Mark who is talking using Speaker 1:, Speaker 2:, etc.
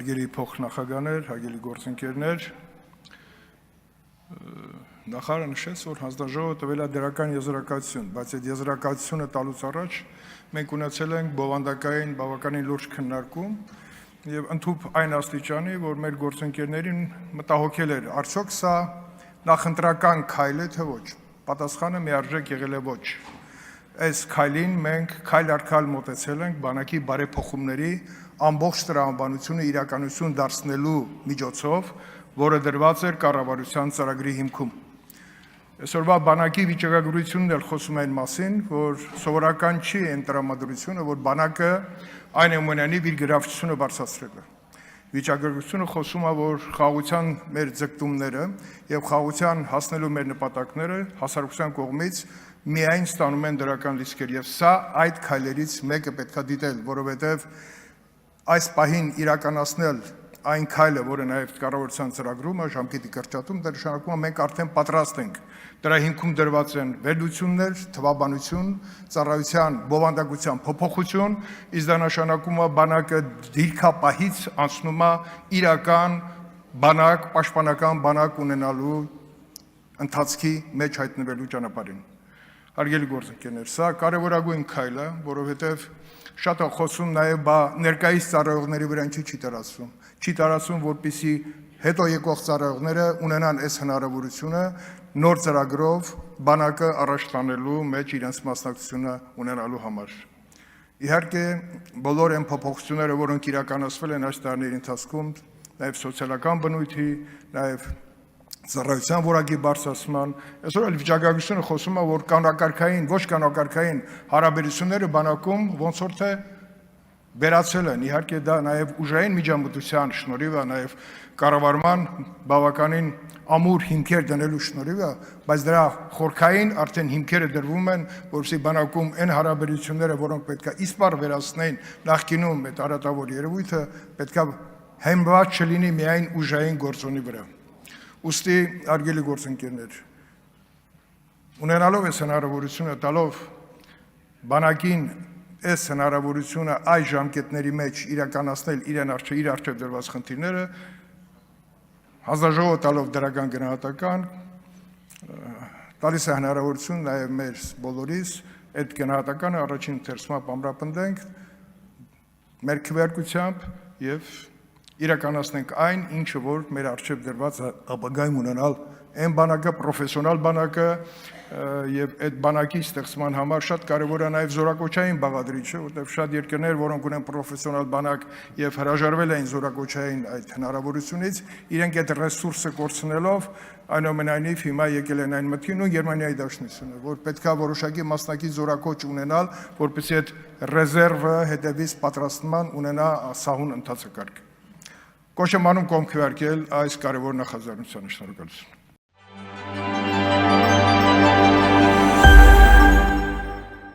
Speaker 1: Հարգելի փոխնախագահներ, հարգելի գործընկերներ, նախարարը նշեց, որ հանձնաժողովը տվել է դրական եզրակացություն, բայց այդ եզրակացությունը տալուց առաջ մենք ունեցել ենք բովանդակային բավականին լուրջ քննարկում եւ ընդհուպ այն աստիճանի, որ մեր գործընկերներին մտահոգել էր, արդյոք սա նախընտրական քայլ է թե ոչ։ Պատասխանը միարժեք եղել է ոչ։ Այս քայլին մենք քայլ առ քայլ մոտեցել ենք բանակի բարեփոխումների ամբողջ տրամաբանությունը իրականություն դարձնելու միջոցով, որը դրված էր կառավարության ծրագրի հիմքում։ Այսօրվա բանակի վիճակագրությունն էլ խոսում է այն մասին, որ սովորական չի այն տրամադրությունը, որ բանակը այնուամենայնիվ իր գրավչությունը բարձրացրել է։ Վիճակագրությունը խոսում է, որ խաղաղության մեր ձգտումները եւ խաղաղության հասնելու մեր նպատակները հասարակության կողմից միայն ստանում են դրական լիցքեր եւ սա այդ քայլերից մեկը պետք է դիտել, որովհետեւ այս պահին իրականացնել այն քայլը, որը նաև կառավարության ծրագրում է, ժամկետի կրճատում, դա նշանակում է մենք արդեն պատրաստ ենք։ Դրա հիմքում դրված են վերլուծություններ, թվաբանություն, ծառայության բովանդակության փոփոխություն, իսկ դա նշանակում է բանակը դիրքապահից անցնում է իրական բանակ, պաշտպանական բանակ ունենալու ընթացքի մեջ հայտնվելու ճանապարհին։ Հարգելի գործընկերներ, սա կարևորագույն քայլ է, որովհետև շատ է խոսում նաև ներկայիս ծառայողների վրա ինչի չի տարածվում։ Չի տարածվում, որպեսզի հետո եկող ծառայողները ունենան այս հնարավորությունը նոր ծրագրով բանակը առաջ տանելու մեջ իրենց մասնակցությունը ունենալու համար։ Իհարկե, բոլոր այն փոփոխությունները, որոնք իրականացվել են այս տարիների ընթացքում, նաև սոցիալական բնույթի, նաև ծառայության որակի բարձրացման, այսօր էլ վիճակագրությունը խոսում է, որ կանոնակարգային, ոչ կանոնակարգային հարաբերությունները բանակում ոնց որ թե վերացել են, իհարկե դա նաև ուժային միջամտության շնորհիվ է, նաև կառավարման բավականին ամուր հիմքեր դնելու շնորհիվ է, բայց դրա խորքային արդեն հիմքերը դրվում են, որովհետեւ բանակում այն հարաբերությունները, որոնք պետք է իսպառ վերացնեն նախկինում այդ արատավոր երևույթը, պետք է հենված չլինի միայն ուժային գործոնի վրա։ Ուստի, հարգելի գործընկերներ, ունենալով այս հնարավորությունը տալով բանակին այս հնարավորությունը այս ժամկետների մեջ իրականացնել իր առջև դրված խնդիրները, հանձնաժողովը տալով դրական գնահատական, տալիս է հնարավորություն նաև մեր բոլորիս այդ գնահատականը առաջին ընթերցումը ամրապնդենք մեր քվեարկությամբ եւ իրականացնենք այն, ինչը որ մեր առջև դրված ապագայում ունենալ այն բանակը, պրոֆեսիոնալ բանակը եւ այդ բանակի ստեղծման համար շատ կարեւոր է նաեւ զորակոչային բաղադրիչը, որտեղ շատ երկրներ, որոնք ունեն պրոֆեսիոնալ բանակ եւ հրաժարվել են զորակոչային այդ հնարավորությունից, իրենք այդ ռեսուրսը կորցնելով այնուամենայնիվ հիմա եկել են այն մտքին ու Գերմանիայի Դաշնությունը, որ պետքա որոշակի մասնակից զորակոչ ունենալ, որպեսզի այդ ռեզերվը հետևից պատրաստման ունենա սահուն ընթացակարգ։ Կոչ եմ անում կողմ քվեարկել այս կարևոր նախաձեռնությանը, շնորհակալություն։